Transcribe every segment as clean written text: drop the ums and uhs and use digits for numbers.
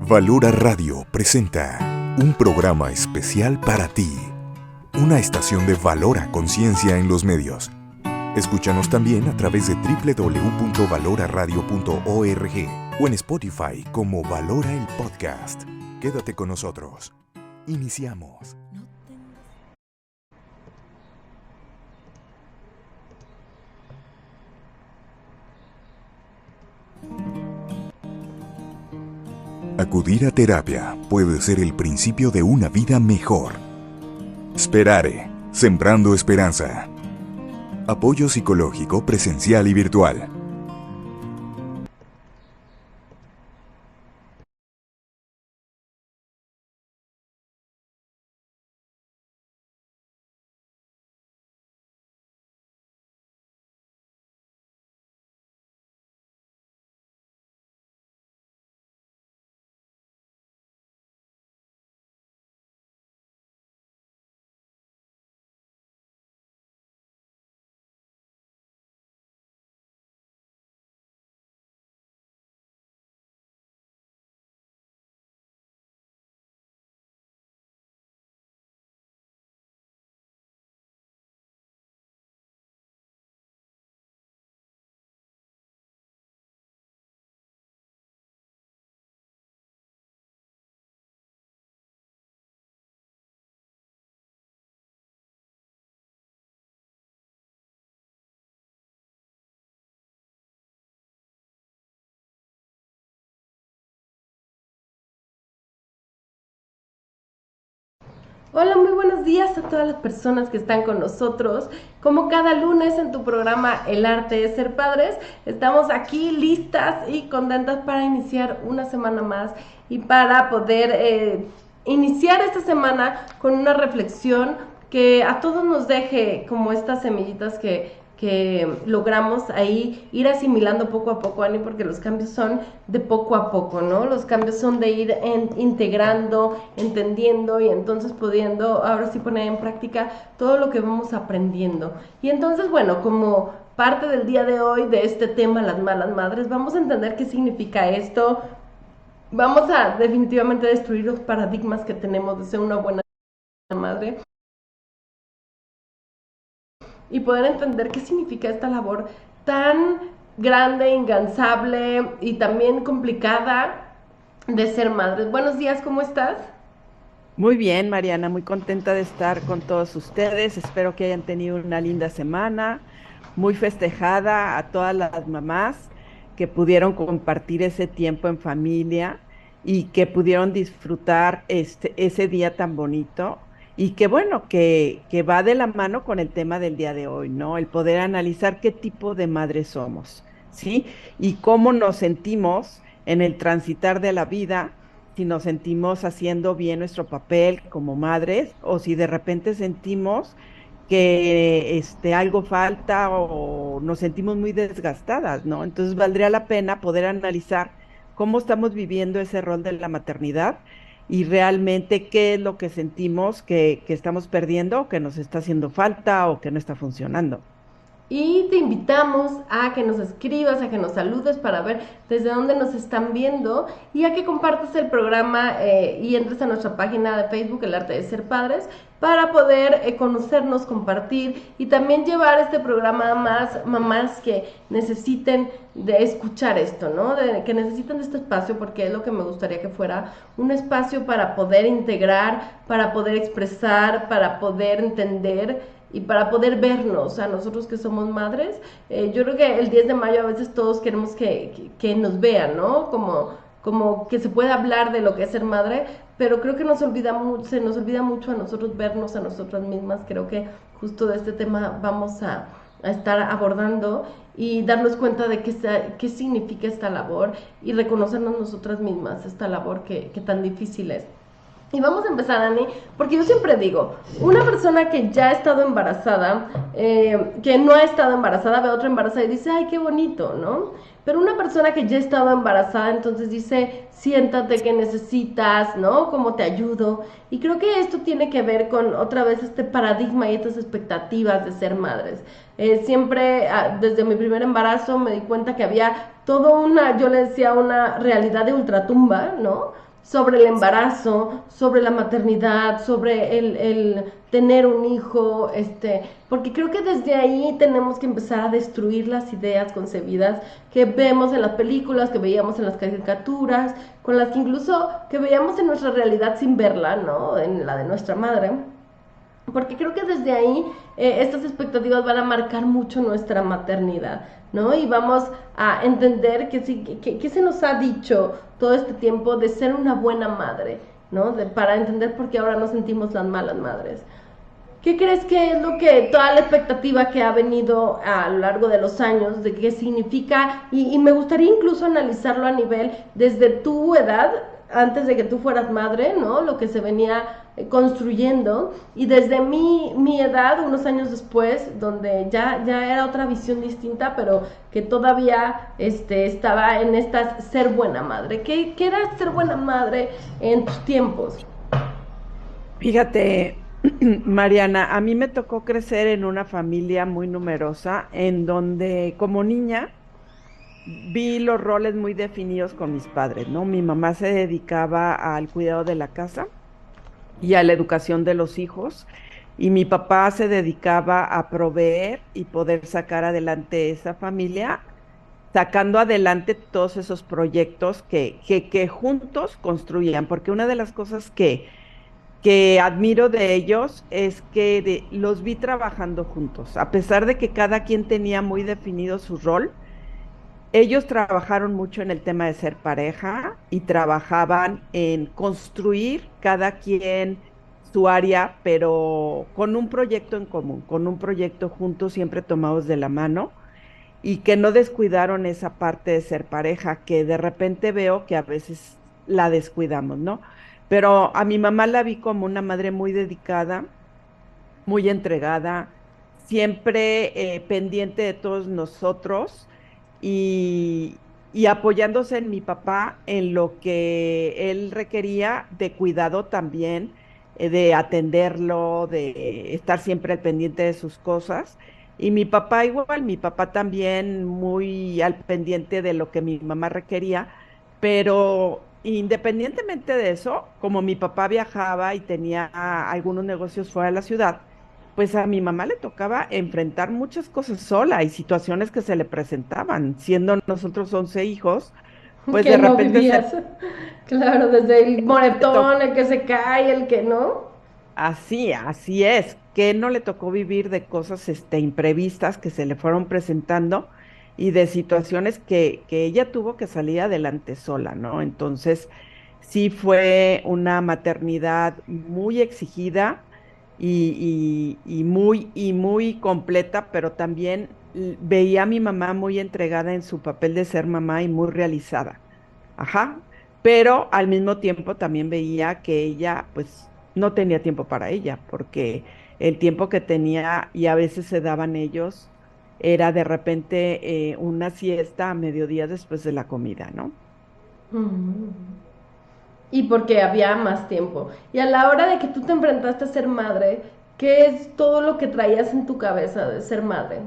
Valora Radio presenta un programa especial para ti, una estación de Valora Conciencia en los medios. Escúchanos también a través de www.valoraradio.org o en Spotify como Valora el Podcast. Quédate con nosotros. Iniciamos. Acudir a terapia puede ser el principio de una vida mejor. Sperare, sembrando esperanza. Apoyo psicológico presencial y virtual. Hola, muy buenos días a todas las personas que están con nosotros. Como cada lunes en tu programa El Arte de Ser Padres, estamos aquí listas y contentas para iniciar una semana más y para poder iniciar esta semana con una reflexión que a todos nos deje como estas semillitas que logramos ahí ir asimilando poco a poco, Ani, porque los cambios son de poco a poco, ¿no? Los cambios son de ir integrando, entendiendo y entonces pudiendo ahora sí poner en práctica todo lo que vamos aprendiendo. Y entonces, bueno, como parte del día de hoy de este tema, las malas madres, vamos a entender qué significa esto. Vamos a definitivamente destruir los paradigmas que tenemos de ser una buena madre y poder entender qué significa esta labor tan grande, incansable y también complicada de ser madre. Buenos días, ¿cómo estás? Muy bien, Mariana, muy contenta de estar con todos ustedes. Espero que hayan tenido una linda semana, muy festejada a todas las mamás que pudieron compartir ese tiempo en familia y que pudieron disfrutar ese día tan bonito y que bueno, que va de la mano con el tema del día de hoy, ¿no? El poder analizar qué tipo de madre somos, ¿sí? Y cómo nos sentimos en el transitar de la vida, si nos sentimos haciendo bien nuestro papel como madres o si de repente sentimos que algo falta o nos sentimos muy desgastadas, ¿no? Entonces valdría la pena poder analizar cómo estamos viviendo ese rol de la maternidad y realmente qué es lo que sentimos que estamos perdiendo o que nos está haciendo falta o que no está funcionando. Y te invitamos a que nos escribas, a que nos saludes para ver desde dónde nos están viendo y a que compartas el programa y entres a nuestra página de Facebook, El Arte de Ser Padres, para poder conocernos, compartir y también llevar este programa a más mamás que necesiten de escuchar esto, ¿no? Que necesitan de este espacio, porque es lo que me gustaría que fuera un espacio para poder integrar, para poder expresar, para poder entender y para poder vernos a nosotros que somos madres. Yo creo que el 10 de mayo a veces todos queremos que nos vean, ¿no? Como que se puede hablar de lo que es ser madre, pero creo que se nos olvida mucho a nosotros vernos a nosotras mismas. Creo que justo de este tema vamos a estar abordando y darnos cuenta de qué significa esta labor y reconocernos nosotras mismas, esta labor que tan difícil es. Y vamos a empezar, Ani, porque yo siempre digo, una persona que ya ha estado embarazada, que no ha estado embarazada, ve a otra embarazada y dice, ay, qué bonito, ¿no? Pero una persona que ya ha estado embarazada, entonces dice, siéntate, que necesitas, ¿no? ¿Cómo te ayudo? Y creo que esto tiene que ver con otra vez este paradigma y estas expectativas de ser madres. Siempre, desde mi primer embarazo, me di cuenta que había toda una, yo le decía, una realidad de ultratumba, ¿no? sobre el embarazo, sobre la maternidad, sobre el tener un hijo, porque creo que desde ahí tenemos que empezar a destruir las ideas concebidas que vemos en las películas, que veíamos en las caricaturas, con las que incluso que veíamos en nuestra realidad sin verla, ¿no? En la de nuestra madre. Porque creo que desde ahí estas expectativas van a marcar mucho nuestra maternidad, ¿no? Y vamos a entender que se nos ha dicho todo este tiempo de ser una buena madre, ¿no? Para entender por qué ahora nos sentimos las malas madres. ¿Qué crees que es lo que, toda la expectativa que ha venido a lo largo de los años, de qué significa? Y me gustaría incluso analizarlo a nivel desde tu edad, antes de que tú fueras madre, ¿no? Lo que se venía construyendo, y desde mi edad, unos años después, donde ya era otra visión distinta, pero que todavía estaba en esta ser buena madre. ¿Qué era ser buena madre en tus tiempos? Fíjate, Mariana, a mí me tocó crecer en una familia muy numerosa, en donde como niña vi los roles muy definidos con mis padres, ¿no? Mi mamá se dedicaba al cuidado de la casa y a la educación de los hijos, y mi papá se dedicaba a proveer y poder sacar adelante esa familia, sacando adelante todos esos proyectos que juntos construían, porque una de las cosas que admiro de ellos es que los vi trabajando juntos, a pesar de que cada quien tenía muy definido su rol. Ellos trabajaron mucho en el tema de ser pareja y trabajaban en construir cada quien su área, pero con un proyecto en común, con un proyecto juntos, siempre tomados de la mano, y que no descuidaron esa parte de ser pareja, que de repente veo que a veces la descuidamos, ¿no? Pero a mi mamá la vi como una madre muy dedicada, muy entregada, siempre pendiente de todos nosotros, y apoyándose en mi papá en lo que él requería de cuidado también, de atenderlo, de estar siempre al pendiente de sus cosas. Y mi papá igual, mi papá también muy al pendiente de lo que mi mamá requería, pero independientemente de eso, como mi papá viajaba y tenía algunos negocios fuera de la ciudad, pues a mi mamá le tocaba enfrentar muchas cosas sola y situaciones que se le presentaban. Siendo nosotros 11 hijos, pues Que de no repente vivías. Claro, desde el le tocó. moretón, el que se cae, el que no. Así es, que no le tocó vivir de cosas imprevistas que se le fueron presentando, y de situaciones que ella tuvo que salir adelante sola, ¿no? Entonces, sí fue una maternidad muy exigida y muy completa, pero también veía a mi mamá muy entregada en su papel de ser mamá y muy realizada. Ajá, pero al mismo tiempo también veía que ella pues no tenía tiempo para ella, porque el tiempo que tenía y a veces se daban ellos era de repente una siesta a mediodía después de la comida, ¿no? Y porque había más tiempo. Y a la hora de que tú te enfrentaste a ser madre, ¿qué es todo lo que traías en tu cabeza de ser madre?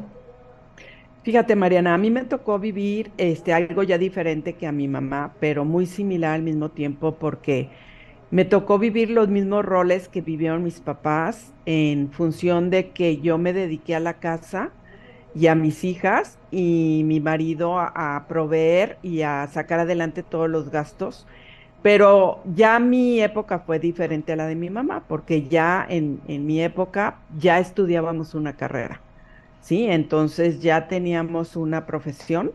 Fíjate, Mariana, a mí me tocó vivir algo ya diferente que a mi mamá, pero muy similar al mismo tiempo, porque me tocó vivir los mismos roles que vivieron mis papás, en función de que yo me dediqué a la casa y a mis hijas, y mi marido a proveer y a sacar adelante todos los gastos. Pero ya mi época fue diferente a la de mi mamá, porque ya en mi época ya estudiábamos una carrera, ¿sí? Entonces ya teníamos una profesión,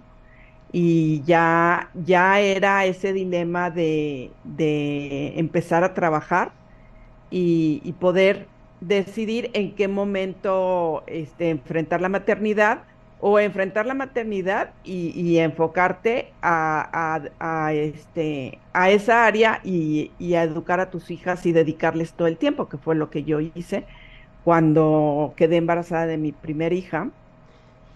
y ya era ese dilema de empezar a trabajar y poder decidir en qué momento enfrentar la maternidad, o enfrentar la maternidad y enfocarte a esa área, y a educar a tus hijas y dedicarles todo el tiempo, que fue lo que yo hice cuando quedé embarazada de mi primera hija.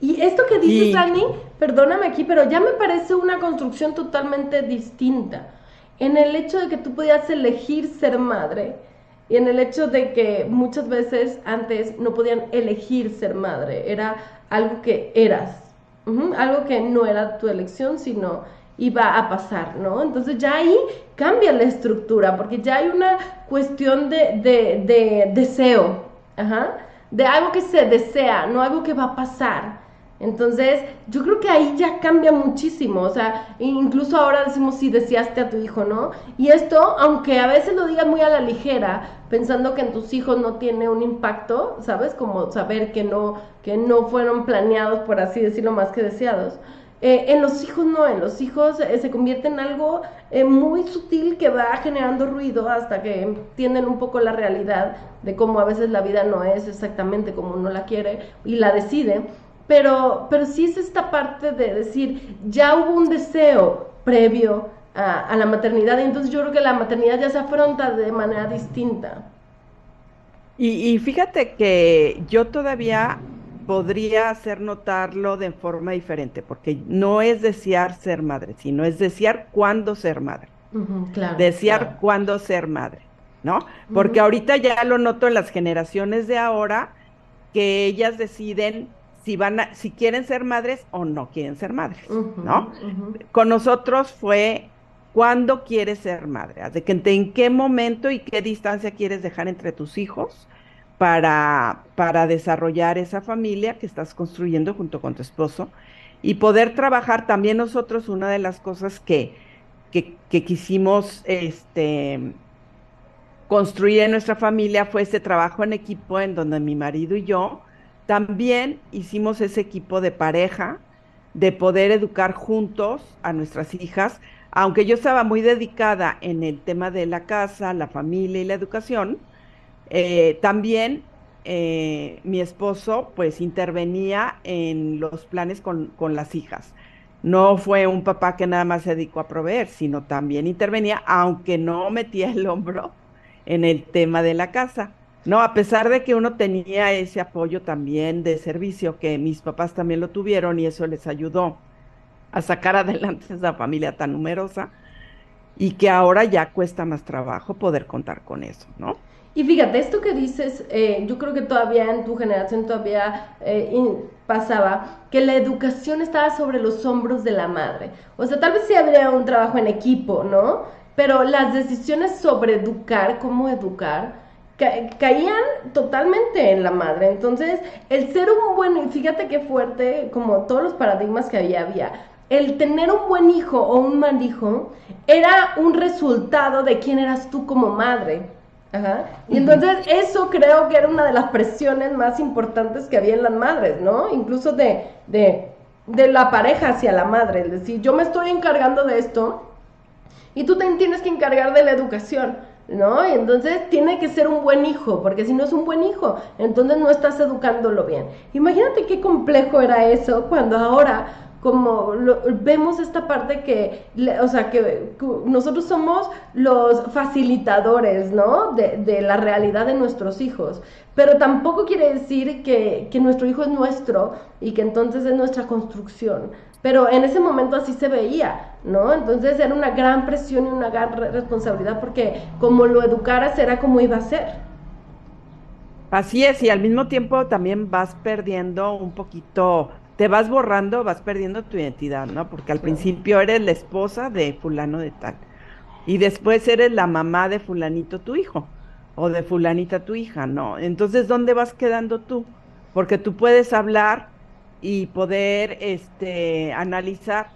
Y esto que dices, Y Dani, perdóname aquí, pero ya me parece una construcción totalmente distinta. En el hecho de que tú podías elegir ser madre y en el hecho de que muchas veces antes no podían elegir ser madre, era algo que eras, algo que no era tu elección, sino y va a pasar, ¿no? Entonces ya ahí cambia la estructura, porque ya hay una cuestión de deseo, ajá, de algo que se desea, no algo que va a pasar. Entonces, yo creo que ahí ya cambia muchísimo, o sea, incluso ahora decimos si deseaste a tu hijo, ¿no? Y esto, aunque a veces lo digas muy a la ligera, pensando que en tus hijos no tiene un impacto, ¿sabes? Como saber que no fueron planeados, por así decirlo, más que deseados. En los hijos no, en los hijos se convierte en algo muy sutil que va generando ruido hasta que entienden un poco la realidad de cómo a veces la vida no es exactamente como uno la quiere y la decide. Pero sí es esta parte de decir, ya hubo un deseo previo a la maternidad, y entonces yo creo que la maternidad ya se afronta de manera distinta. Y fíjate que yo todavía podría hacer notarlo de forma diferente, porque no es desear ser madre, sino es desear cuándo ser madre, Ujú, claro, claro. desear cuándo ser madre, ¿no? Porque Ujú, ahorita ya lo noto en las generaciones de ahora, que ellas deciden si quieren ser madres o no quieren ser madres, ujú, ¿no? ujú. Con nosotros fue cuándo quieres ser madre, de que en qué momento y qué distancia quieres dejar entre tus hijos para desarrollar esa familia que estás construyendo junto con tu esposo y poder trabajar también nosotros. Una de las cosas que quisimos construir en nuestra familia fue ese trabajo en equipo en donde mi marido y yo también hicimos ese equipo de pareja, de poder educar juntos a nuestras hijas, aunque yo estaba muy dedicada en el tema de la casa, la familia y la educación. También mi esposo pues intervenía en los planes con las hijas. No fue un papá que nada más se dedicó a proveer, sino también intervenía, aunque no metía el hombro en el tema de la casa. No, a pesar de que uno tenía ese apoyo también de servicio, que mis papás también lo tuvieron y eso les ayudó a sacar adelante esa familia tan numerosa y que ahora ya cuesta más trabajo poder contar con eso, ¿no? Y fíjate, esto que dices, yo creo que todavía en tu generación todavía pasaba que la educación estaba sobre los hombros de la madre. O sea, tal vez sí habría un trabajo en equipo, ¿no? Pero las decisiones sobre educar, cómo educar, caían totalmente en la madre. Entonces, el ser un buen, fíjate qué fuerte, como todos los paradigmas que había, el tener un buen hijo o un mal hijo era un resultado de quién eras tú como madre. Ajá. Y entonces eso creo que era una de las presiones más importantes que había en las madres, ¿no? Incluso de la pareja hacia la madre. Es decir, yo me estoy encargando de esto y tú te tienes que encargar de la educación, ¿no? Y entonces tiene que ser un buen hijo, porque si no es un buen hijo, entonces no estás educándolo bien. Imagínate qué complejo era eso cuando ahora como vemos esta parte o sea, que nosotros somos los facilitadores, ¿no? De la realidad de nuestros hijos, pero tampoco quiere decir que nuestro hijo es nuestro y que entonces es nuestra construcción, pero en ese momento así se veía, ¿no? Entonces era una gran presión y una gran responsabilidad porque como lo educaras era como iba a ser. Así es, y al mismo tiempo también vas perdiendo un poquito, te vas borrando, vas perdiendo tu identidad, ¿no? Porque al Claro. principio eres la esposa de fulano de tal, y después eres la mamá de fulanito tu hijo, o de fulanita tu hija, ¿no? Entonces, ¿dónde vas quedando tú? Porque tú puedes hablar y poder, analizar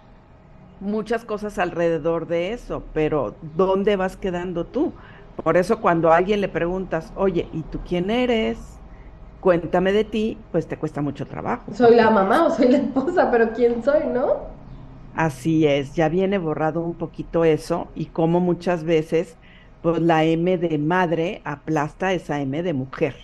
muchas cosas alrededor de eso, pero ¿dónde vas quedando tú? Por eso cuando a alguien le preguntas, oye, ¿y tú quién eres? Cuéntame de ti, pues te cuesta mucho trabajo, Soy la porque mamá o soy la esposa, pero ¿quién soy, no? así es, ya viene borrado un poquito eso y como muchas veces, pues la M de madre aplasta esa M de mujer,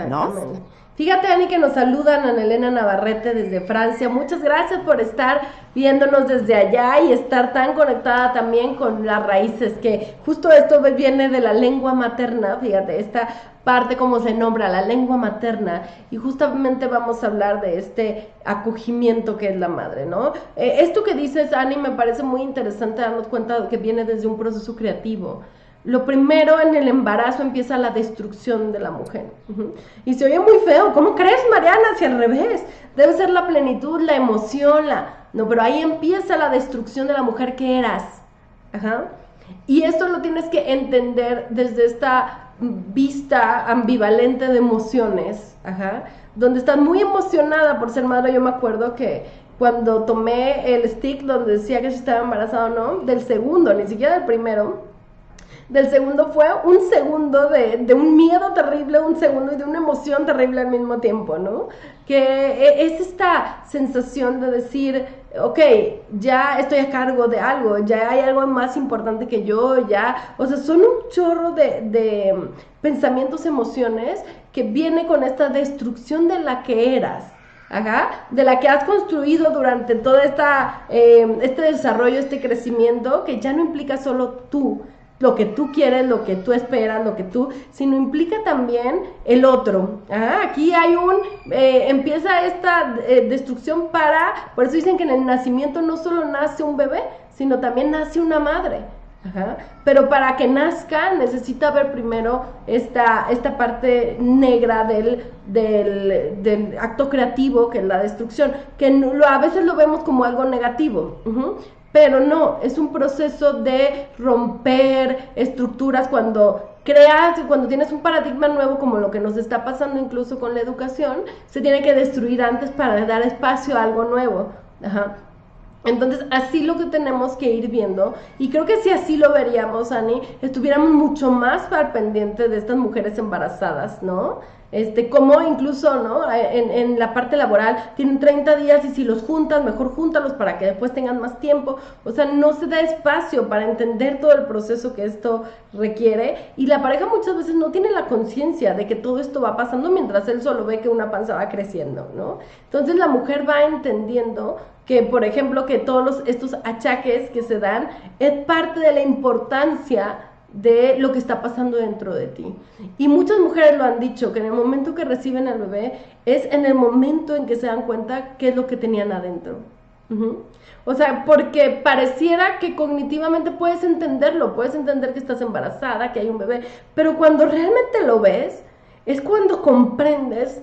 ¿no? Exactamente. Fíjate, Ani, que nos saludan Ana Elena Navarrete desde Francia. Muchas gracias por estar viéndonos desde allá y estar tan conectada también con las raíces, que justo esto viene de la lengua materna, fíjate, esta parte como se nombra, la lengua materna, y justamente vamos a hablar de este acogimiento que es la madre, ¿no? Esto que dices, Ani, me parece muy interesante darnos cuenta de que viene desde un proceso creativo. Lo primero en el embarazo empieza la destrucción de la mujer. Y se oye muy feo. ¿Cómo crees, Mariana? Si al revés. Debe ser la plenitud, la emoción, No, pero ahí empieza la destrucción de la mujer que eras. Ajá. Y esto lo tienes que entender desde esta vista ambivalente de emociones, ajá, donde estás muy emocionada por ser madre. Yo me acuerdo que cuando tomé el stick donde decía que si estaba embarazada o no, del segundo, ni siquiera del primero, del segundo fue un segundo de un miedo terrible, un segundo y de una emoción terrible al mismo tiempo, ¿no? Que es esta sensación de decir, ok, ya estoy a cargo de algo, ya hay algo más importante que yo, ya, o sea, son un chorro de pensamientos, emociones que viene con esta destrucción de la que eras. Ajá, de la que has construido durante todo este desarrollo, este crecimiento, que ya no implica solo tú, lo que tú quieres, lo que tú esperas, sino implica también el otro. Ajá, aquí hay empieza esta destrucción por eso dicen que en el nacimiento no solo nace un bebé, sino también nace una madre. Ajá. Pero para que nazca necesita haber primero esta parte negra del acto creativo, que es la destrucción, que a veces lo vemos como algo negativo. Pero no, es un proceso de romper estructuras cuando tienes un paradigma nuevo, como lo que nos está pasando incluso con la educación, se tiene que destruir antes para dar espacio a algo nuevo. Ajá. Entonces, así lo que tenemos que ir viendo, y creo que si así lo veríamos, Ani, estuviéramos mucho más al pendiente de estas mujeres embarazadas, ¿no? Como incluso, ¿no? En la parte laboral tienen 30 días y si los juntas, mejor júntalos para que después tengan más tiempo. O sea, no se da espacio para entender todo el proceso que esto requiere, y la pareja muchas veces no tiene la conciencia de que todo esto va pasando mientras él solo ve que una panza va creciendo, ¿no? Entonces la mujer va entendiendo que, por ejemplo, que todos estos achaques que se dan es parte de la importancia de lo que está pasando dentro de ti. Y muchas mujeres lo han dicho, que en el momento que reciben al bebé es en el momento en que se dan cuenta qué es lo que tenían adentro. O sea, porque pareciera que cognitivamente puedes entenderlo, puedes entender que estás embarazada, que hay un bebé, pero cuando realmente lo ves, es cuando comprendes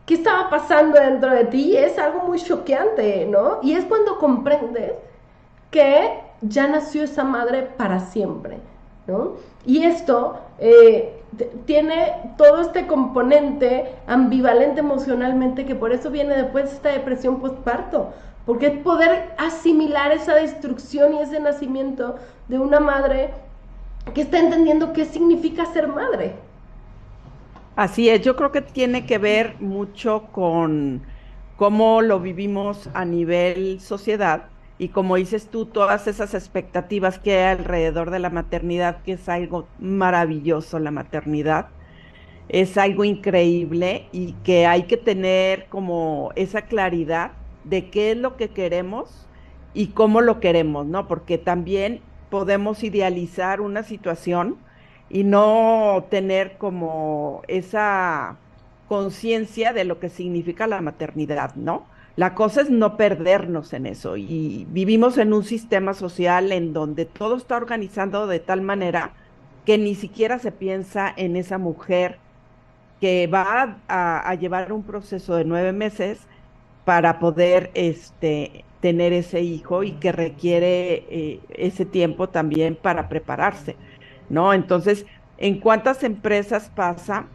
qué estaba pasando dentro de ti, y es algo muy choqueante, ¿no? Y es cuando comprendes que ya nació esa madre para siempre, ¿no? Y esto tiene todo este componente ambivalente emocionalmente, que por eso viene después esta depresión postparto, porque es poder asimilar esa destrucción y ese nacimiento de una madre que está entendiendo qué significa ser madre. Así es, yo creo que tiene que ver mucho con cómo lo vivimos a nivel sociedad y como dices tú, todas esas expectativas que hay alrededor de la maternidad, que es algo maravilloso la maternidad, es algo increíble y que hay que tener como esa claridad de qué es lo que queremos y cómo lo queremos, ¿no? Porque también podemos idealizar una situación y no tener como esa conciencia de lo que significa la maternidad, ¿no? La cosa es no perdernos en eso y vivimos en un sistema social en donde todo está organizado de tal manera que ni siquiera se piensa en esa mujer que va a llevar un proceso de 9 meses para poder tener ese hijo y que requiere ese tiempo también para prepararse, ¿no? Entonces, ¿en cuántas empresas pasa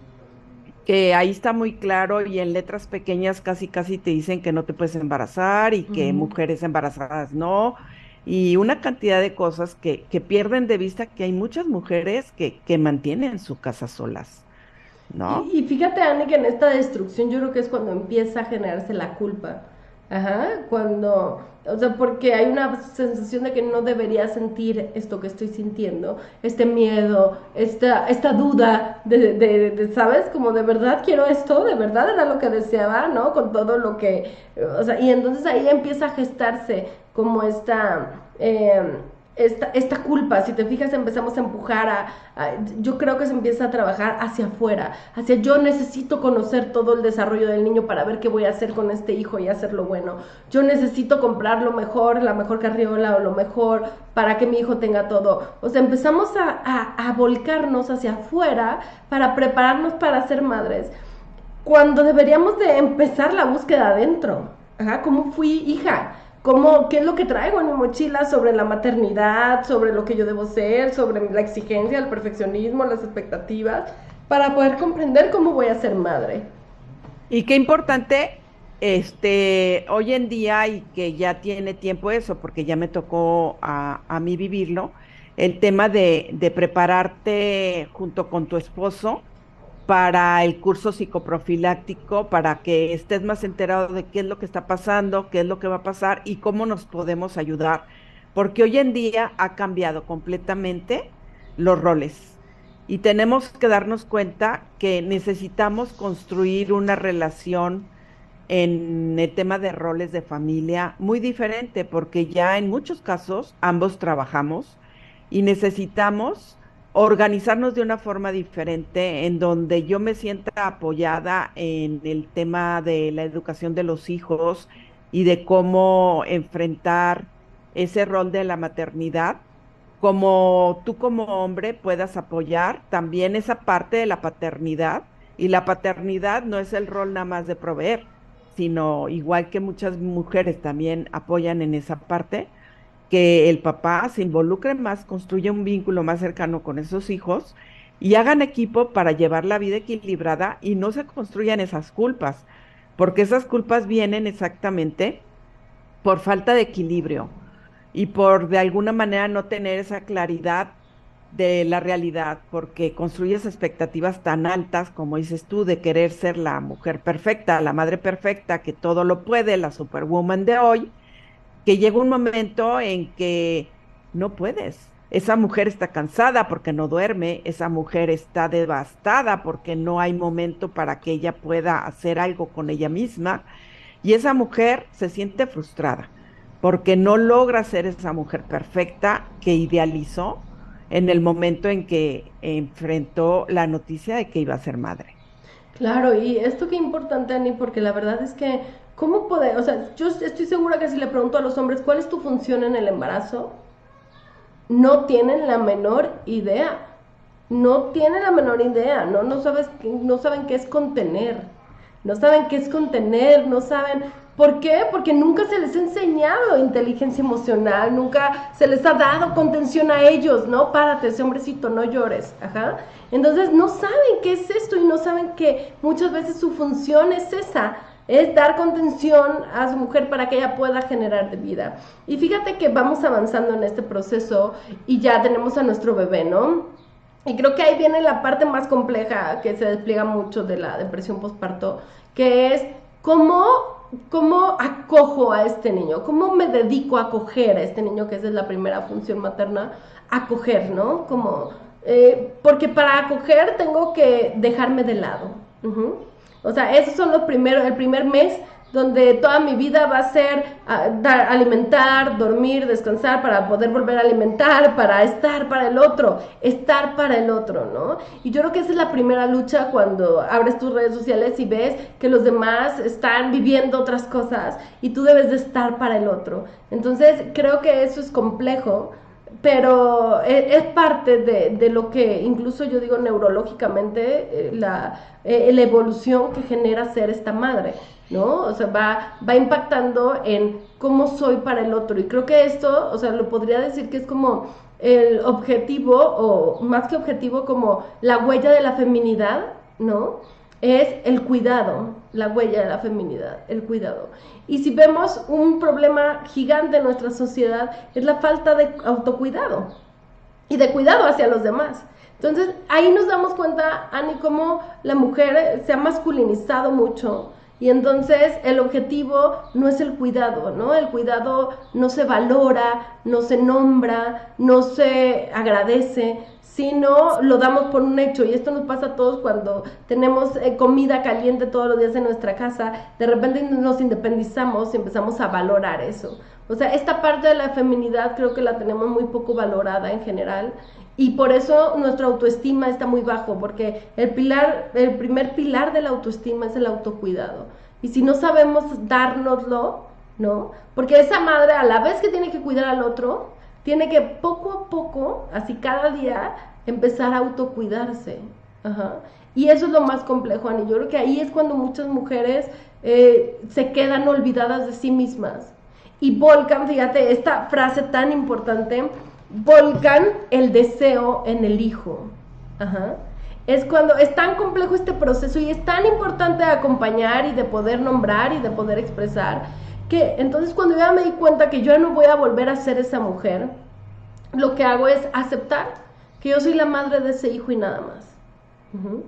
que ahí está muy claro y en letras pequeñas casi casi te dicen que no te puedes embarazar y que mujeres embarazadas no? Y una cantidad de cosas que pierden de vista que hay muchas mujeres que mantienen su casa solas, ¿no? Y fíjate, Anne, que en esta destrucción yo creo que es cuando empieza a generarse la culpa. Ajá, o sea, porque hay una sensación de que no debería sentir esto que estoy sintiendo, este miedo, esta duda ¿sabes? Como de verdad quiero esto, de verdad era lo que deseaba, ¿no? Con todo lo que, o sea, y entonces ahí empieza a gestarse como esta culpa. Si te fijas, empezamos a empujar yo creo que se empieza a trabajar hacia afuera, hacia yo necesito conocer todo el desarrollo del niño para ver qué voy a hacer con este hijo y hacerlo bueno. Yo necesito comprar lo mejor, la mejor carriola o lo mejor para que mi hijo tenga todo. O sea, empezamos a volcarnos hacia afuera para prepararnos para ser madres, cuando deberíamos de empezar la búsqueda adentro. Ajá, ¿cómo fui hija? qué es lo que traigo en mi mochila sobre la maternidad, sobre lo que yo debo ser, sobre la exigencia, el perfeccionismo, las expectativas, para poder comprender cómo voy a ser madre. Y qué importante, hoy en día, y que ya tiene tiempo eso, porque ya me tocó a mí vivirlo, el tema de prepararte junto con tu esposo para el curso psicoprofiláctico, para que estés más enterado de qué es lo que está pasando, qué es lo que va a pasar y cómo nos podemos ayudar, porque hoy en día ha cambiado completamente los roles y tenemos que darnos cuenta que necesitamos construir una relación en el tema de roles de familia muy diferente, porque ya en muchos casos ambos trabajamos y necesitamos organizarnos de una forma diferente en donde yo me sienta apoyada en el tema de la educación de los hijos y de cómo enfrentar ese rol de la maternidad, como tú como hombre puedas apoyar también esa parte de la paternidad. Y la paternidad no es el rol nada más de proveer, sino igual que muchas mujeres también apoyan en esa parte, que el papá se involucre más, construya un vínculo más cercano con esos hijos y hagan equipo para llevar la vida equilibrada y no se construyan esas culpas, porque esas culpas vienen exactamente por falta de equilibrio y por de alguna manera no tener esa claridad de la realidad, porque construyes expectativas tan altas, como dices tú, de querer ser la mujer perfecta, la madre perfecta, que todo lo puede, la superwoman de hoy, que llega un momento en que no puedes. Esa mujer está cansada porque no duerme, esa mujer está devastada porque no hay momento para que ella pueda hacer algo con ella misma, y esa mujer se siente frustrada porque no logra ser esa mujer perfecta que idealizó en el momento en que enfrentó la noticia de que iba a ser madre. Claro, y esto qué importante, Ani, porque la verdad es que, ¿cómo puede? O sea, yo estoy segura que si le pregunto a los hombres cuál es tu función en el embarazo, no tienen la menor idea. No tienen la menor idea, no saben qué es contener. No saben qué es contener, no saben ¿por qué? Porque nunca se les ha enseñado inteligencia emocional, nunca se les ha dado contención a ellos, ¿no? Párate, ese hombrecito, no llores, ajá. Entonces no saben qué es esto y no saben que muchas veces su función es esa, es dar contención a su mujer para que ella pueda generar de vida. Y fíjate que vamos avanzando en este proceso y ya tenemos a nuestro bebé, ¿no? Y creo que ahí viene la parte más compleja que se despliega mucho de la depresión postparto, que es cómo acojo a este niño, cómo me dedico a acoger a este niño, que esa es la primera función materna, acoger, ¿no? Porque para acoger tengo que dejarme de lado. Uh-huh. O sea, esos son el primer mes donde toda mi vida va a ser alimentar, dormir, descansar para poder volver a alimentar, para estar para el otro, ¿no? Y yo creo que esa es la primera lucha cuando abres tus redes sociales y ves que los demás están viviendo otras cosas y tú debes de estar para el otro. Entonces creo que eso es complejo, pero es parte de lo que incluso yo digo neurológicamente, la evolución que genera ser esta madre, ¿no? O sea, va impactando en cómo soy para el otro. Y creo que esto, o sea, lo podría decir que es como el objetivo, o más que objetivo, como la huella de la feminidad, ¿no? Es el cuidado, la huella de la feminidad, el cuidado. Y si vemos un problema gigante en nuestra sociedad, es la falta de autocuidado y de cuidado hacia los demás. Entonces, ahí nos damos cuenta, Ani, cómo la mujer se ha masculinizado mucho. Y entonces el objetivo no es el cuidado, ¿no? El cuidado no se valora, no se nombra, no se agradece, sino lo damos por un hecho. Y esto nos pasa a todos cuando tenemos comida caliente todos los días en nuestra casa. De repente nos independizamos y empezamos a valorar eso. O sea, esta parte de la feminidad creo que la tenemos muy poco valorada en general. Y por eso nuestra autoestima está muy bajo, porque el primer pilar de la autoestima es el autocuidado. Y si no sabemos dárnoslo, ¿no? Porque esa madre, a la vez que tiene que cuidar al otro, tiene que poco a poco, así cada día, empezar a autocuidarse. Ajá. Y eso es lo más complejo, Ani. Yo creo que ahí es cuando muchas mujeres se quedan olvidadas de sí mismas. y volcan, fíjate, esta frase tan importante, volcan el deseo en el hijo. Ajá. Es cuando es tan complejo este proceso y es tan importante de acompañar y de poder nombrar y de poder expresar, que entonces cuando ya me di cuenta que yo ya no voy a volver a ser esa mujer, lo que hago es aceptar que yo soy la madre de ese hijo y nada más. Uh-huh.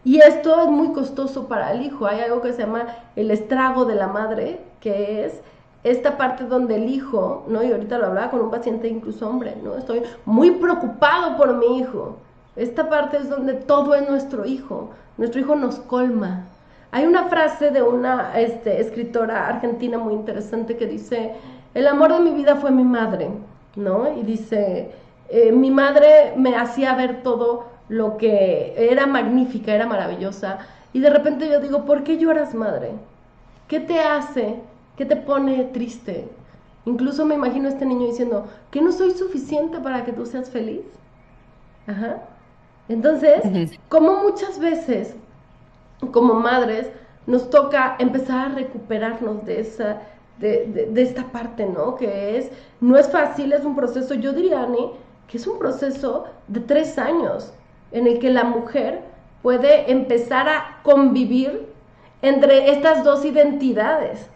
Y esto es muy costoso para el hijo. Hay algo que se llama el estrago de la madre, que es esta parte donde el hijo, ¿no? Y ahorita lo hablaba con un paciente, incluso hombre, ¿no? Estoy muy preocupado por mi hijo. Esta parte es donde todo es nuestro hijo nos colma. Hay una frase de una escritora argentina muy interesante que dice, el amor de mi vida fue mi madre, ¿no? Y dice, mi madre me hacía ver todo lo que era magnífica, era maravillosa, y de repente yo digo, ¿por qué lloras, madre? ¿Qué te hace? ¿Qué te pone triste? Incluso me imagino a este niño diciendo, ¿que no soy suficiente para que tú seas feliz? Ajá. Entonces, como muchas veces, como madres, nos toca empezar a recuperarnos de esa, de esta parte, ¿no? Que no es fácil, es un proceso, yo diría, Ani, que es un proceso de 3 años, en el que la mujer puede empezar a convivir entre estas dos identidades.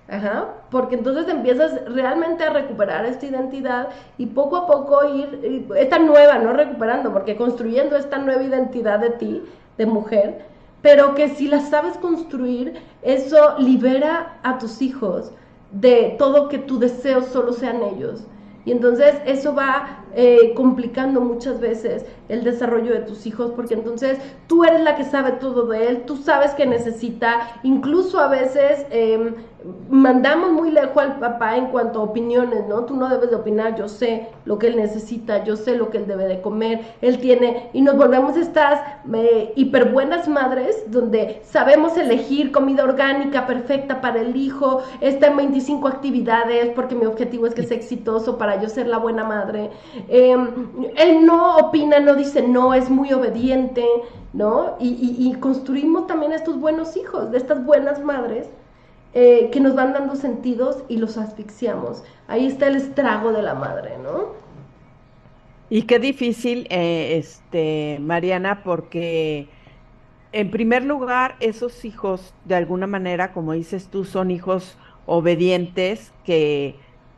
Ajá, porque entonces empiezas realmente a recuperar esta identidad y poco a poco ir, esta nueva, no recuperando, porque construyendo esta nueva identidad de ti, de mujer, pero que si la sabes construir, eso libera a tus hijos de todo que tu deseo solo sean ellos. Y entonces eso va complicando muchas veces el desarrollo de tus hijos, porque entonces tú eres la que sabe todo de él, tú sabes que necesita, incluso a veces mandamos muy lejos al papá en cuanto a opiniones, ¿no? Tú no debes de opinar, yo sé lo que él necesita, yo sé lo que él debe de comer, él tiene, y nos volvemos estas hiper buenas madres, donde sabemos elegir comida orgánica perfecta para el hijo, está en 25 actividades, porque mi objetivo es que sea exitoso para yo ser la buena madre. Él no opina, no dice no, es muy obediente, ¿no? Y construimos también estos buenos hijos, de estas buenas madres, que nos van dando sentidos y los asfixiamos. Ahí está el estrago de la madre, ¿no? Y qué difícil, Mariana, porque en primer lugar, esos hijos, de alguna manera, como dices tú, son hijos obedientes que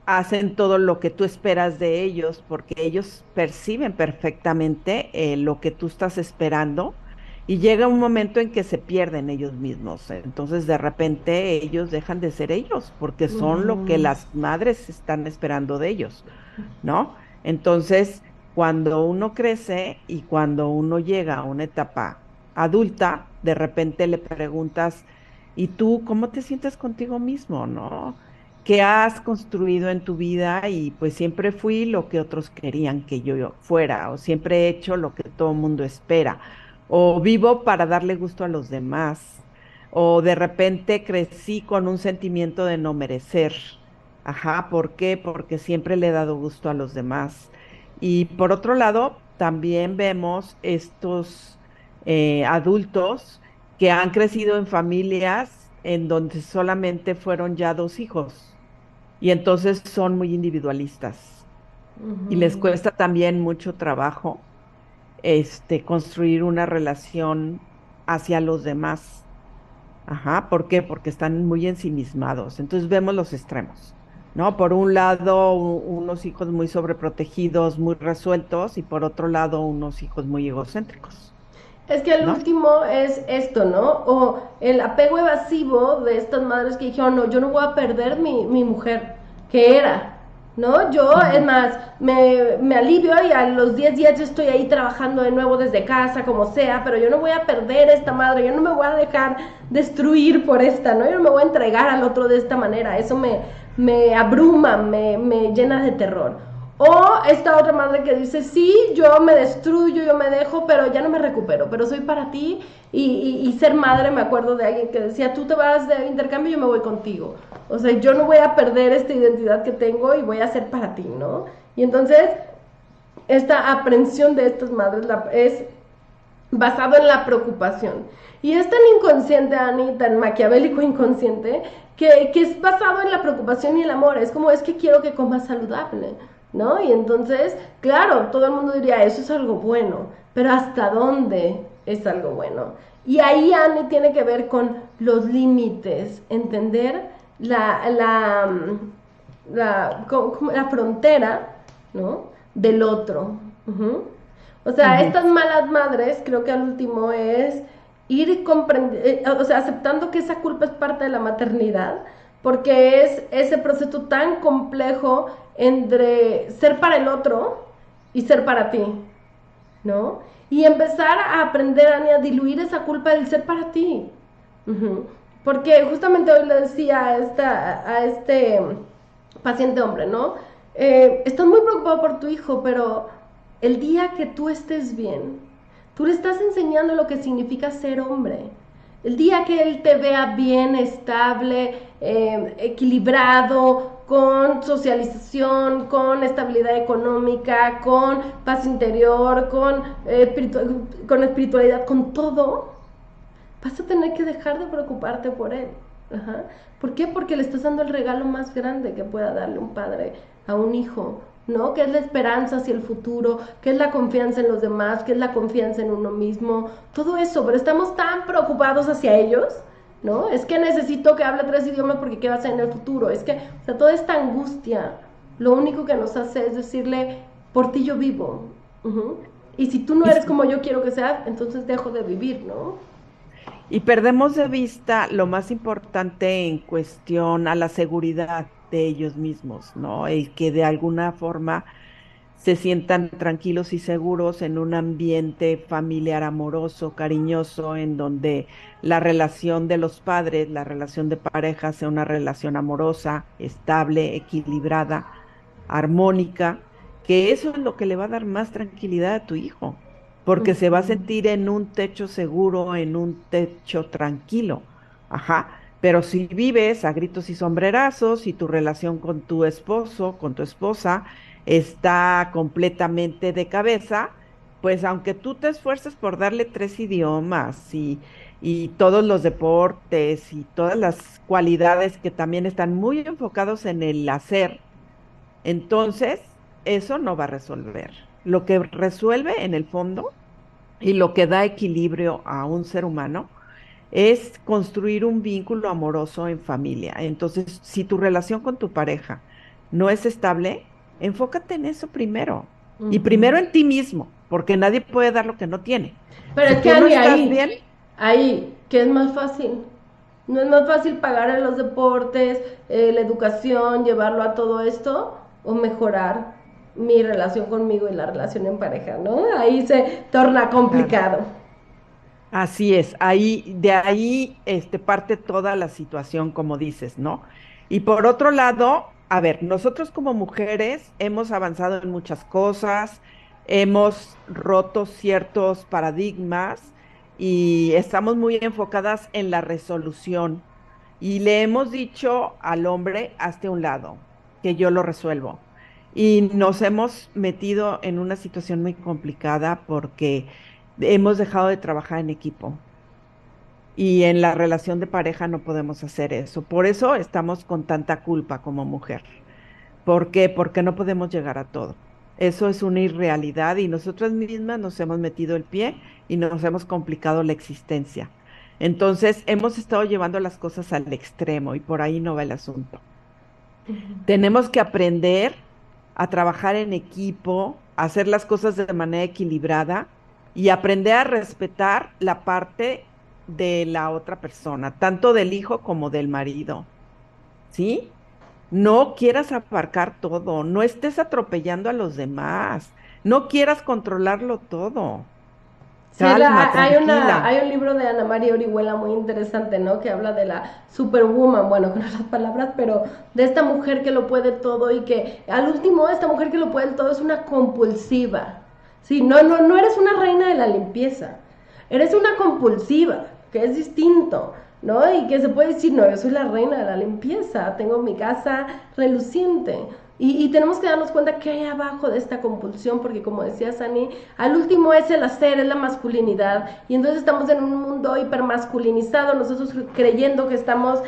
hacen todo lo que tú esperas de ellos, porque ellos perciben perfectamente lo que tú estás esperando y llega un momento en que se pierden ellos mismos. Entonces, de repente, ellos dejan de ser ellos, porque son lo que las madres están esperando de ellos, ¿no? Entonces, cuando uno crece y cuando uno llega a una etapa adulta, de repente le preguntas, ¿y tú cómo te sientes contigo mismo, no? ¿Qué has construido en tu vida? Y pues siempre fui lo que otros querían que yo fuera, o siempre he hecho lo que todo el mundo espera, o vivo para darle gusto a los demás, o de repente crecí con un sentimiento de no merecer. Ajá, ¿por qué? Porque siempre le he dado gusto a los demás. Y por otro lado, también vemos estos adultos que han crecido en familias en donde solamente fueron ya 2 hijos y entonces son muy individualistas y les cuesta también mucho trabajo construir una relación hacia los demás. Ajá, ¿por qué? Porque están muy ensimismados. Entonces vemos los extremos, ¿no? Por un lado, unos hijos muy sobreprotegidos, muy resueltos, y por otro lado, unos hijos muy egocéntricos, Es que el ¿no? último es esto, ¿no? O el apego evasivo de estas madres que dijeron, no, yo no voy a perder mi mujer, que era, ¿no? Yo, es Ujú. más, me alivio y a los 10 días yo estoy ahí trabajando de nuevo desde casa, como sea, pero yo no voy a perder esta madre, yo no me voy a dejar destruir por esta, ¿no? Yo no me voy a entregar al otro de esta manera, eso me abruma, me llena de terror. O esta otra madre que dice, sí, yo me destruyo, yo me dejo, pero ya no me recupero, pero soy para ti. Y ser madre, me acuerdo de alguien que decía, tú te vas de intercambio, yo me voy contigo. O sea, yo no voy a perder esta identidad que tengo y voy a ser para ti, ¿no? Y entonces, esta aprensión de estas madres es basado en la preocupación. Y es tan inconsciente, Ani, tan maquiavélico inconsciente, que es basado en la preocupación y el amor. Es como, es que quiero que comas saludable, ¿no? Y entonces, claro, todo el mundo diría, eso es algo bueno, pero ¿hasta dónde es algo bueno? Y ahí, Anne, tiene que ver con los límites, entender la frontera, ¿no? Del otro. O sea, Ujú. estas malas madres, creo que al último es ir comprendiendo, o sea, aceptando que esa culpa es parte de la maternidad, porque es ese proceso tan complejo entre ser para el otro y ser para ti, ¿no? Y empezar a aprender a diluir esa culpa del ser para ti. Uh-huh. Porque justamente hoy le decía a este paciente hombre, ¿no? Estás muy preocupado por tu hijo, pero el día que tú estés bien, tú le estás enseñando lo que significa ser hombre. El día que él te vea bien, estable, equilibrado, con socialización, con estabilidad económica, con paz interior, con espiritualidad, con todo, vas a tener que dejar de preocuparte por él. Ajá. ¿Por qué? Porque le estás dando el regalo más grande que pueda darle un padre a un hijo, ¿no? Que es la esperanza hacia el futuro, que es la confianza en los demás, que es la confianza en uno mismo, todo eso, pero estamos tan preocupados hacia ellos, ¿no? Es que necesito que hable 3 idiomas porque qué va a ser en el futuro, es que, o sea, toda esta angustia, lo único que nos hace es decirle, por ti yo vivo, uh-huh. Y si tú no Y, eres como yo quiero que seas, entonces dejo de vivir, ¿no? y perdemos de vista lo más importante en cuestión a la seguridad de ellos mismos, ¿no? El que de alguna forma se sientan tranquilos y seguros en un ambiente familiar amoroso, cariñoso, en donde la relación de los padres, la relación de pareja sea una relación amorosa, estable, equilibrada, armónica, que eso es lo que le va a dar más tranquilidad a tu hijo, porque se va a Uh-huh. sentir en un techo seguro, en un techo tranquilo. Ajá. Pero si vives a gritos y sombrerazos y tu relación con tu esposo, con tu esposa, está completamente de cabeza, pues aunque tú te esfuerces por darle 3 idiomas y todos los deportes y todas las cualidades que también están muy enfocados en el hacer, entonces eso no va a resolver. Lo que resuelve en el fondo y lo que da equilibrio a un ser humano es construir un vínculo amoroso en familia. Entonces, si tu relación con tu pareja no es estable, enfócate en eso primero. Y primero Uh-huh. en ti mismo, porque nadie puede dar lo que no tiene. Pero Si es que tú no Andy, estás ahí, bien, ahí, ¿qué es más fácil? ¿No es más fácil pagar en los deportes, la educación, llevarlo a todo esto? ¿O mejorar mi relación conmigo y la relación en pareja, ¿no? Ahí se torna claro, complicado. así es, ahí, de ahí parte toda la situación, como dices, ¿no? Y por otro lado, a ver, nosotros como mujeres hemos avanzado en muchas cosas, hemos roto ciertos paradigmas y estamos muy enfocadas en la resolución. Y le hemos dicho al hombre, hazte a un lado, que yo lo resuelvo. Y nos hemos metido en una situación muy complicada porque hemos dejado de trabajar en equipo y en la relación de pareja no podemos hacer eso. Por eso estamos con tanta culpa como mujer. ¿Por qué? Porque no podemos llegar a todo. Eso es una irrealidad y nosotras mismas nos hemos metido el pie y nos hemos complicado la existencia. Entonces, hemos estado llevando las cosas al extremo y por ahí no va el asunto. Tenemos que aprender a trabajar en equipo, a hacer las cosas de manera equilibrada y aprender a respetar la parte de la otra persona, tanto del hijo como del marido, ¿sí? No quieras abarcar todo, no estés atropellando a los demás, no quieras controlarlo todo. Sí, Calma, hay tranquila. un libro de Ana María Orihuela muy interesante, ¿no? Que habla de la superwoman, bueno, con las palabras, pero de esta mujer que lo puede todo y que al último esta mujer que lo puede todo es una compulsiva. Sí, no eres una reina de la limpieza, eres una compulsiva, que es distinto, ¿no? Y que se puede decir, no, yo soy la reina de la limpieza, tengo mi casa reluciente, Y tenemos que darnos cuenta que hay abajo de esta compulsión, porque como decía Sani, al último es el hacer, es la masculinidad, y entonces estamos en un mundo hipermasculinizado, nosotros creyendo que estamos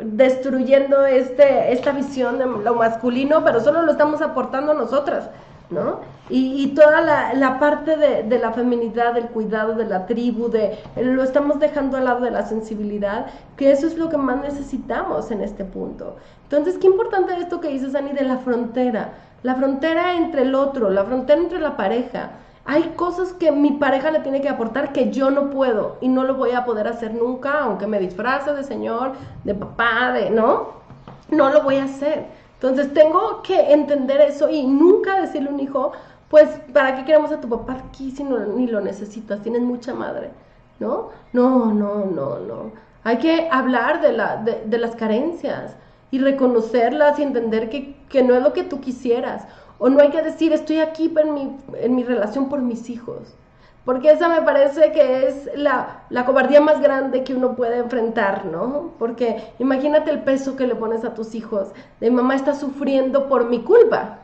destruyendo esta visión de lo masculino, pero solo lo estamos aportando nosotras, ¿no? Y toda la parte de la feminidad, del cuidado de la tribu, lo estamos dejando al lado de la sensibilidad, que eso es lo que más necesitamos en este punto. Entonces, qué importante esto que dices, Ani, de la frontera entre el otro, la frontera entre la pareja. Hay cosas que mi pareja le tiene que aportar que yo no puedo y no lo voy a poder hacer nunca, aunque me disfrace de señor, de papá, ¿no? No lo voy a hacer. Entonces tengo que entender eso y nunca decirle a un hijo, pues, ¿para qué queremos a tu papá aquí si no, ni lo necesitas? Tienes mucha madre, ¿no? No. Hay que hablar de las carencias y reconocerlas y entender que no es lo que tú quisieras. O no hay que decir, estoy aquí en mi relación por mis hijos. Porque esa me parece que es la cobardía más grande que uno puede enfrentar, ¿no? Porque imagínate el peso que le pones a tus hijos. De mamá está sufriendo por mi culpa.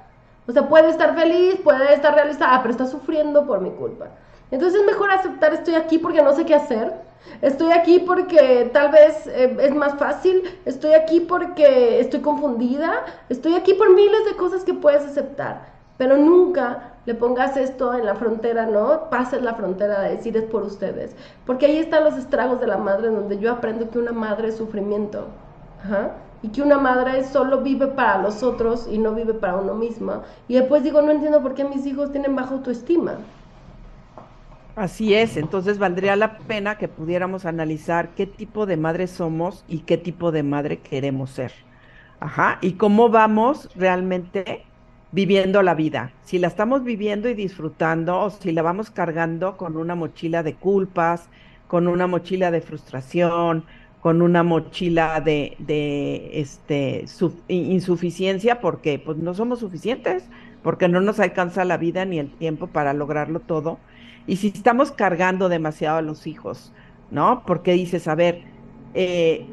O sea, puede estar feliz, puede estar realizada, pero está sufriendo por mi culpa. Entonces es mejor aceptar, estoy aquí porque no sé qué hacer. Estoy aquí porque tal vez es más fácil. Estoy aquí porque estoy confundida. Estoy aquí por miles de cosas que puedes aceptar. Pero nunca le pongas esto en la frontera, ¿no? Pases la frontera de decir es por ustedes. Porque ahí están los estragos de la madre, donde yo aprendo que una madre es sufrimiento. Ajá. Y que una madre solo vive para los otros y no vive para uno misma. Y después digo, no entiendo por qué mis hijos tienen baja autoestima. Así es, entonces valdría la pena que pudiéramos analizar qué tipo de madre somos y qué tipo de madre queremos ser. Ajá, y cómo vamos realmente viviendo la vida. Si la estamos viviendo y disfrutando o si la vamos cargando con una mochila de culpas, con una mochila de frustración, con una mochila de insuficiencia porque pues no somos suficientes, porque no nos alcanza la vida ni el tiempo para lograrlo todo. Y si estamos cargando demasiado a los hijos, ¿no? Porque dices, a ver, eh,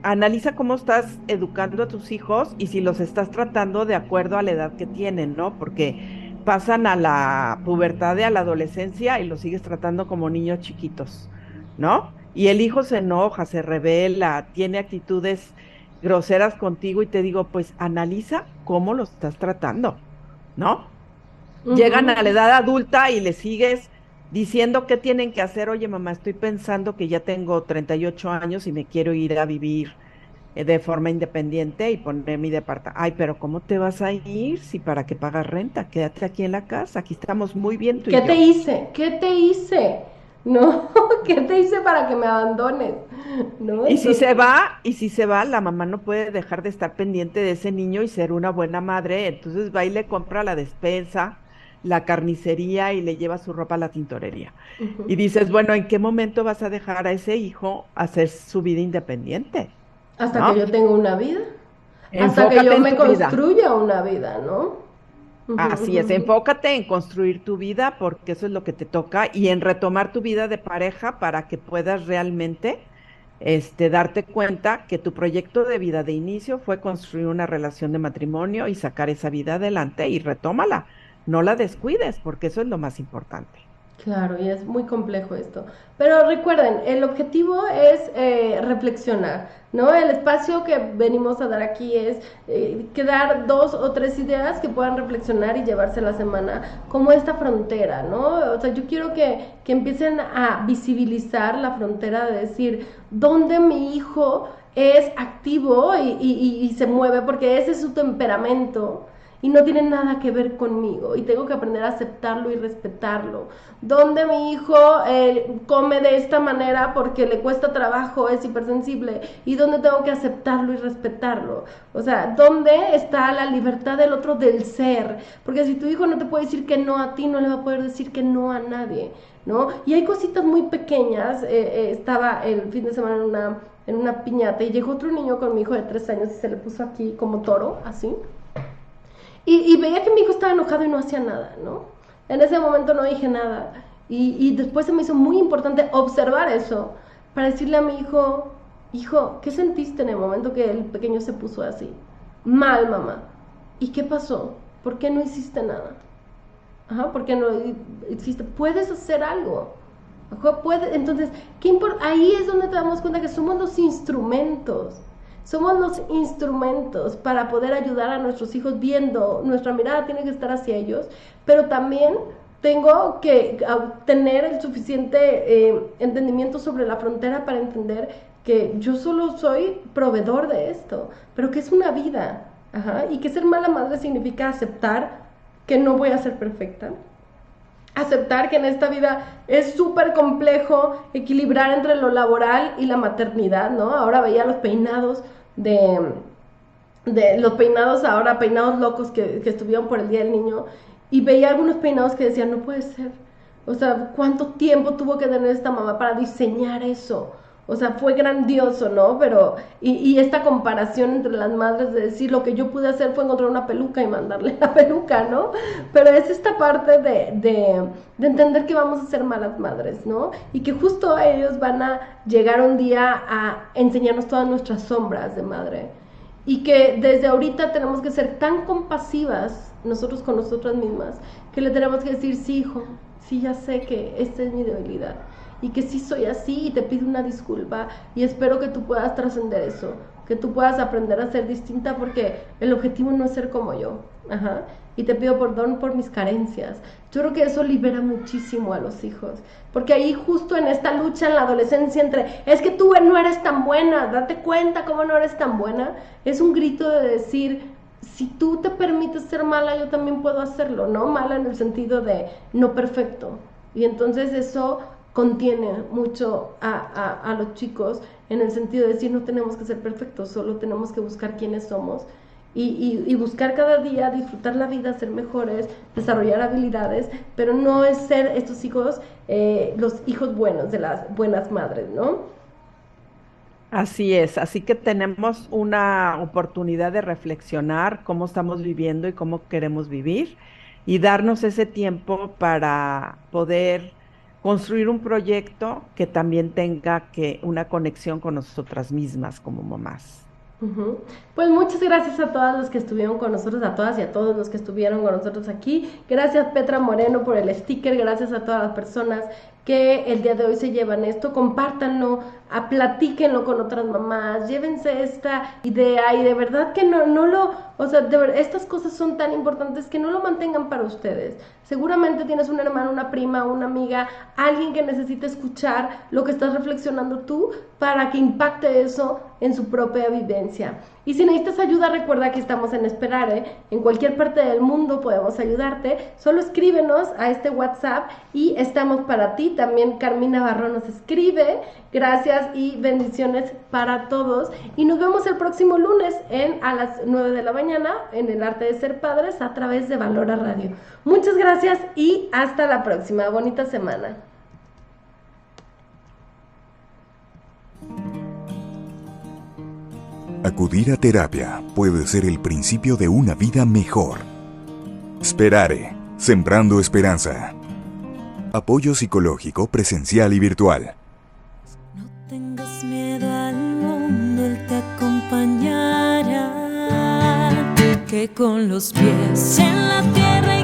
analiza cómo estás educando a tus hijos y si los estás tratando de acuerdo a la edad que tienen, ¿no? Porque pasan a la pubertad y a la adolescencia y los sigues tratando como niños chiquitos, ¿no? Y el hijo se enoja, se revela, tiene actitudes groseras contigo y te digo, pues analiza cómo los estás tratando, ¿no? Llegan a la Uh-huh. edad adulta y le sigues diciendo qué tienen que hacer. Oye, mamá, estoy pensando que ya tengo 38 años y me quiero ir a vivir de forma independiente y poner mi departamento. Ay, pero ¿cómo te vas a ir si para qué pagas renta? Quédate aquí en la casa, aquí estamos muy bien tú y ¿Qué te yo. hice? ¿Qué te hice? No, ¿qué te hice para que me abandones? ¿No? Y si se Entonces, va, y si se va, la mamá no puede dejar de estar pendiente de ese niño y ser una buena madre. Entonces va y le compra la despensa, la carnicería y le lleva su ropa a la tintorería. Y uh-huh. dices, bueno, ¿en qué momento vas a dejar a ese hijo hacer su vida independiente? Hasta que ¿No? yo tenga una vida, hasta que Enfócate yo en me tu vida. construya una vida, ¿no? Uh-huh, Así es, uh-huh. enfócate en construir tu vida porque eso es lo que te toca y en retomar tu vida de pareja para que puedas realmente darte cuenta que tu proyecto de vida de inicio fue construir una relación de matrimonio y sacar esa vida adelante y retómala. No la descuides porque eso es lo más importante. Claro, y es muy complejo esto. Pero recuerden, el objetivo es reflexionar, ¿no? El espacio que venimos a dar aquí es quedar 2 o 3 ideas que puedan reflexionar y llevarse la semana como esta frontera, ¿no? O sea, yo quiero que empiecen a visibilizar la frontera de decir, ¿dónde mi hijo es activo y se mueve? Porque ese es su temperamento y no tiene nada que ver conmigo y tengo que aprender a aceptarlo y respetarlo. Donde mi hijo come de esta manera porque le cuesta trabajo, es hipersensible y donde tengo que aceptarlo y respetarlo. O sea, ¿dónde está la libertad del otro del ser? Porque si tu hijo no te puede decir que no a ti, no le va a poder decir que no a nadie, ¿no? Y hay cositas muy pequeñas. Estaba el fin de semana en una piñata y llegó otro niño con mi hijo de 3 años y se le puso aquí como toro, así. Y veía que mi hijo estaba enojado y no hacía nada, ¿no? En ese momento no dije nada. Y después se me hizo muy importante observar eso para decirle a mi hijo, ¿qué sentiste en el momento que el pequeño se puso así? Mal, mamá. ¿Y qué pasó? ¿Por qué no hiciste nada? Ajá, ¿por qué no hiciste? Puedes hacer algo. Ajá, entonces, ahí es donde te damos cuenta que somos los instrumentos. Somos los instrumentos para poder ayudar a nuestros hijos viendo, nuestra mirada tiene que estar hacia ellos, pero también tengo que tener el suficiente entendimiento sobre la frontera para entender que yo solo soy proveedor de esto, pero que es una vida, y que ser mala madre significa aceptar que no voy a ser perfecta, aceptar que en esta vida es súper complejo equilibrar entre lo laboral y la maternidad, ¿no? Ahora veía los peinados de los peinados ahora, peinados locos que estuvieron por el Día del Niño, y veía algunos peinados que decían, no puede ser, o sea, ¿cuánto tiempo tuvo que tener esta mamá para diseñar eso? O sea, fue grandioso, ¿no? Pero, y esta comparación entre las madres de decir, lo que yo pude hacer fue encontrar una peluca y mandarle la peluca, ¿no? Pero es esta parte de entender que vamos a ser malas madres, ¿no? Y que justo ellos van a llegar un día a enseñarnos todas nuestras sombras de madre. Y que desde ahorita tenemos que ser tan compasivas nosotros con nosotras mismas, que le tenemos que decir, sí, hijo, sí, ya sé que esta es mi debilidad, y que sí soy así, y te pido una disculpa, y espero que tú puedas trascender eso, que tú puedas aprender a ser distinta, porque el objetivo no es ser como yo, y te pido perdón por mis carencias. Yo creo que eso libera muchísimo a los hijos, porque ahí justo en esta lucha en la adolescencia entre, es que tú no eres tan buena, date cuenta cómo no eres tan buena, es un grito de decir, si tú te permites ser mala, yo también puedo hacerlo, ¿no? Mala en el sentido de no perfecto, y entonces eso contiene mucho a los chicos en el sentido de decir, no tenemos que ser perfectos, solo tenemos que buscar quiénes somos y buscar cada día, disfrutar la vida, ser mejores, desarrollar habilidades, pero no es ser estos hijos, los hijos buenos de las buenas madres, ¿no? Así es, así que tenemos una oportunidad de reflexionar cómo estamos viviendo y cómo queremos vivir y darnos ese tiempo para poder construir un proyecto que también tenga una conexión con nosotras mismas como mamás. Pues muchas gracias a todas los que estuvieron con nosotros, a todas y a todos los que estuvieron con nosotros aquí. Gracias Petra Moreno por el sticker, gracias a todas las personas que el día de hoy se llevan esto, compártanlo, platíquenlo con otras mamás, llévense esta idea y de verdad que o sea, estas cosas son tan importantes que no lo mantengan para ustedes. Seguramente tienes un hermano, una prima, una amiga, alguien que necesite escuchar lo que estás reflexionando tú para que impacte eso en su propia vivencia. Y si necesitas ayuda, recuerda que estamos en Esperare, en cualquier parte del mundo podemos ayudarte, solo escríbenos a este WhatsApp y estamos para ti. También Carmina Barro nos escribe, gracias y bendiciones para todos, y nos vemos el próximo lunes a las 9 de la mañana en El Arte de Ser Padres a través de Valora Radio. Muchas gracias y hasta la próxima, bonita semana. Acudir a terapia puede ser el principio de una vida mejor. Esperare, sembrando esperanza. Apoyo psicológico presencial y virtual. No tengas miedo al mundo, Él te acompañará. Que con los pies en la tierra